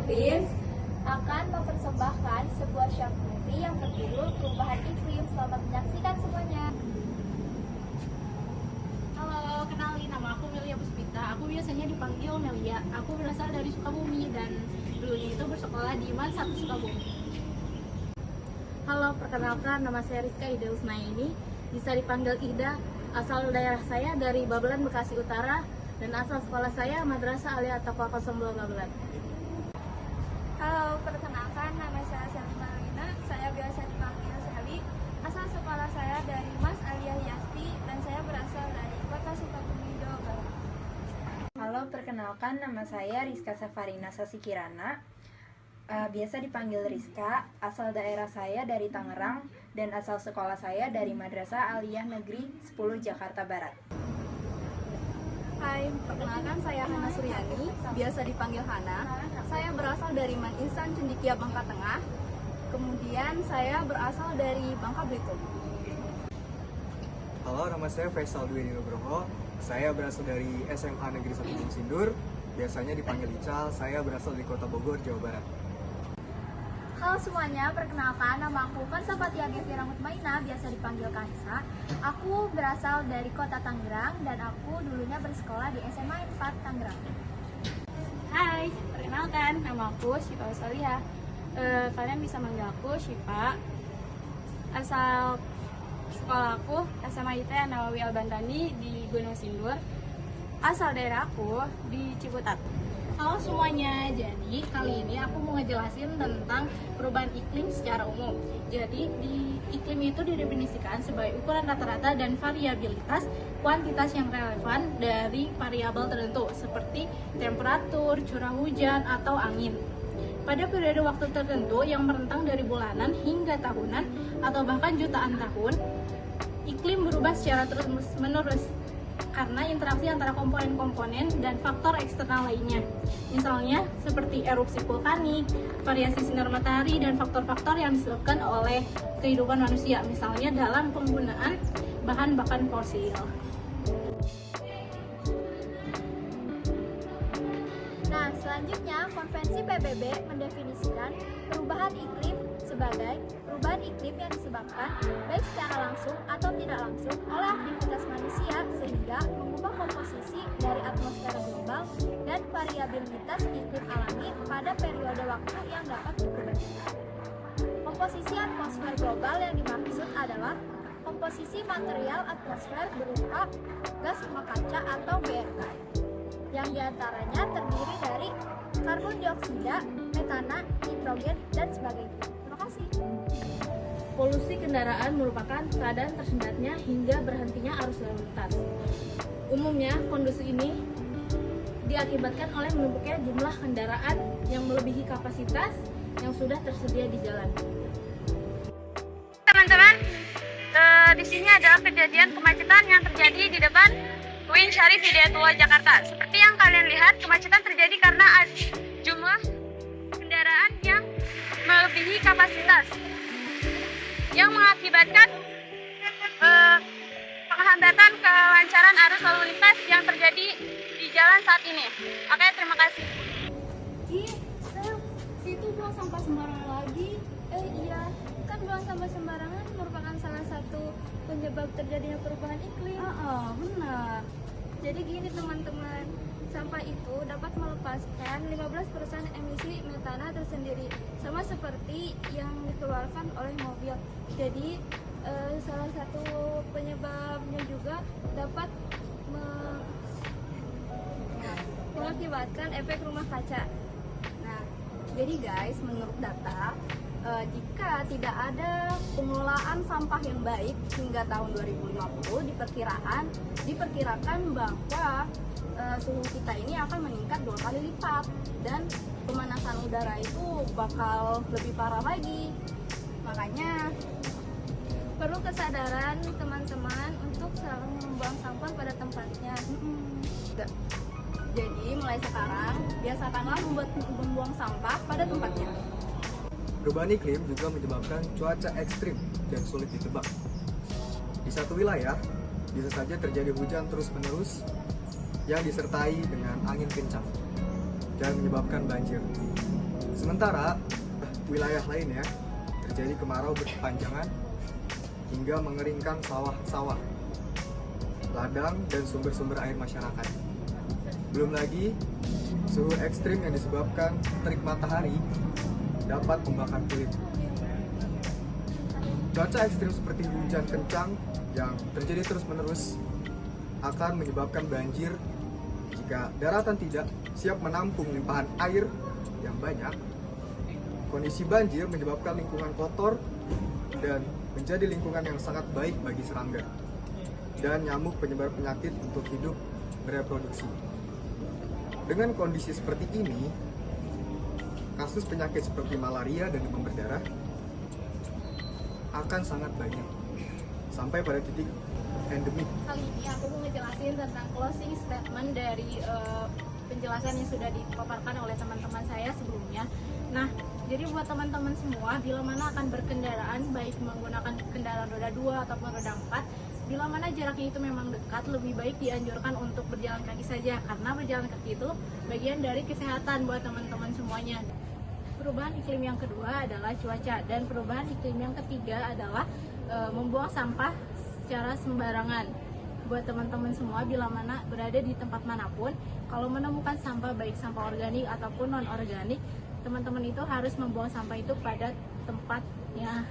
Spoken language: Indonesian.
Province akan mempersembahkan sebuah short movie yang berjudul Perubahan Iklim. Selamat menyaksikan semuanya. Halo, kenalin, nama aku Melia Puspita. Aku biasanya dipanggil Melia. Aku berasal dari Sukabumi dan dulunya itu bersekolah di MAN 1 Sukabumi. Halo, perkenalkan, nama saya Rizka Ida Usnaini. Bisa dipanggil Ida. Asal daerah saya dari Babelan, Bekasi Utara, dan asal sekolah saya Madrasah Aliyah Taqwa 02 Babelan. Halo, perkenalkan nama saya Selma Lina. Saya biasa dipanggil Sally. Asal sekolah saya dari Mas Aliyah Yasti dan saya berasal dari Kota Sukabumi, Jawa Barat. Halo, perkenalkan nama saya Rizka Safarina Sasikirana. Biasa dipanggil Rizka, asal daerah saya dari Tangerang dan asal sekolah saya dari Madrasah Aliyah Negeri 10 Jakarta Barat. Hai, perkenalkan saya Hana Suryani, biasa dipanggil Hana. Saya berasal dari Man Insan Cendikia Bangka Tengah. Kemudian saya berasal dari Bangka Belitung. Halo, nama saya Faisal Dwi Nugroho. Saya berasal dari SMA Negeri 1 Gunung Sindur. Biasanya dipanggil Ical. Saya berasal dari Kota Bogor, Jawa Barat. Halo semuanya, perkenalkan nama aku Kansapatia Gevira Mutmaina, biasa dipanggil Kansa. Aku berasal dari Kota Tangerang dan aku dulunya bersekolah di SMA 4 Tangerang. Hai, perkenalkan, nama aku Syifa Wasaliyah. Kalian bisa manggil aku Syifa. Asal sekolah aku SMA IT Nawawi Al-Bantani di Gunung Sindur. Asal daerah aku di Ciputat. Halo semuanya, jadi kali ini aku mau ngejelasin tentang perubahan iklim secara umum. Jadi di iklim itu didefinisikan sebagai ukuran rata-rata dan variabilitas kuantitas yang relevan dari variabel tertentu seperti temperatur, curah hujan, atau angin. Pada periode waktu tertentu yang merentang dari bulanan hingga tahunan atau bahkan jutaan tahun, iklim berubah secara terus-menerus karena interaksi antara komponen-komponen dan faktor eksternal lainnya. Misalnya seperti erupsi vulkanik, variasi sinar matahari, dan faktor-faktor yang disebabkan oleh kehidupan manusia, misalnya dalam penggunaan bahan bakar fosil. Nah, selanjutnya Konvensi PBB mendefinisikan perubahan iklim sebagai perubahan iklim yang disebabkan baik secara langsung atau tidak langsung oleh aktivitas manusia sehingga mengubah komposisi dari atmosfer global dan variabilitas iklim alami pada periode waktu yang dapat berubah. Komposisi atmosfer global yang dimaksud adalah komposisi material atmosfer berupa gas rumah kaca atau GRK yang diantaranya terdiri dari karbon dioksida, metana, nitrogen, dan sebagainya. Terima kasih. Polusi kendaraan merupakan keadaan tersendatnya hingga berhentinya arus lalu lintas. Umumnya, kondisi ini diakibatkan oleh menumpuknya jumlah kendaraan yang melebihi kapasitas yang sudah tersedia di jalan. Teman-teman, di sini adalah kejadian kemacetan yang terjadi di depan UIN Syarif Hidayatullah Jakarta. Seperti yang kalian lihat, kemacetan terjadi karena jumlah kendaraan yang melebihi kapasitas, yang mengakibatkan penghambatan kelancaran arus lalu lintas yang terjadi di jalan saat ini. Oke, terima kasih. Situ buang sampah sembarangan lagi. Iya, kan buang sampah sembarangan merupakan salah satu penyebab terjadinya perubahan iklim. Benar. Jadi gini teman-teman, sampah itu dapat melepaskan 15% emisi metana tersendiri, sama seperti yang dikeluarkan oleh mobil. Jadi salah satu penyebabnya juga dapat mengakibatkan efek rumah kaca. Nah, jadi guys, menurut data, jika tidak ada pengelolaan sampah yang baik hingga tahun 2050, diperkirakan bahwa suhu kita ini akan meningkat 2 kali lipat dan pemanasan udara itu bakal lebih parah lagi. Makanya Perlu kesadaran teman-teman untuk selalu membuang sampah pada tempatnya. jadi mulai sekarang biasakanlah membuang sampah pada tempatnya. Perubahan iklim juga menyebabkan cuaca ekstrim dan sulit ditebak. Di satu wilayah, bisa saja terjadi hujan terus-menerus yang disertai dengan angin kencang dan menyebabkan banjir. Sementara wilayah lainnya terjadi kemarau berkepanjangan hingga mengeringkan sawah-sawah, ladang, dan sumber-sumber air masyarakat. Belum lagi, suhu ekstrim yang disebabkan terik matahari dapat membakar kulit. Cuaca ekstrim seperti hujan kencang yang terjadi terus-menerus akan menyebabkan banjir jika daratan tidak siap menampung limpahan air yang banyak. Kondisi banjir menyebabkan lingkungan kotor dan menjadi lingkungan yang sangat baik bagi serangga dan nyamuk penyebar penyakit untuk hidup bereproduksi. Dengan kondisi seperti ini, kasus penyakit seperti malaria dan demam berdarah akan sangat banyak sampai pada titik endemik. Kali ini aku mau ngejelasin tentang closing statement dari penjelasan yang sudah dipaparkan oleh teman-teman saya sebelumnya. Nah, jadi buat teman-teman semua, bila mana akan berkendaraan, baik menggunakan kendaraan roda 2 ataupun roda 4, bila mana jaraknya itu memang dekat, lebih baik dianjurkan untuk berjalan kaki saja, karena berjalan kaki itu bagian dari kesehatan buat teman-teman semuanya. Perubahan iklim yang kedua adalah cuaca, dan perubahan iklim yang ketiga adalah membuang sampah secara sembarangan. Buat teman-teman semua, bila mana berada di tempat manapun, kalau menemukan sampah baik sampah organik ataupun non-organik, teman-teman itu harus membuang sampah itu pada tempatnya.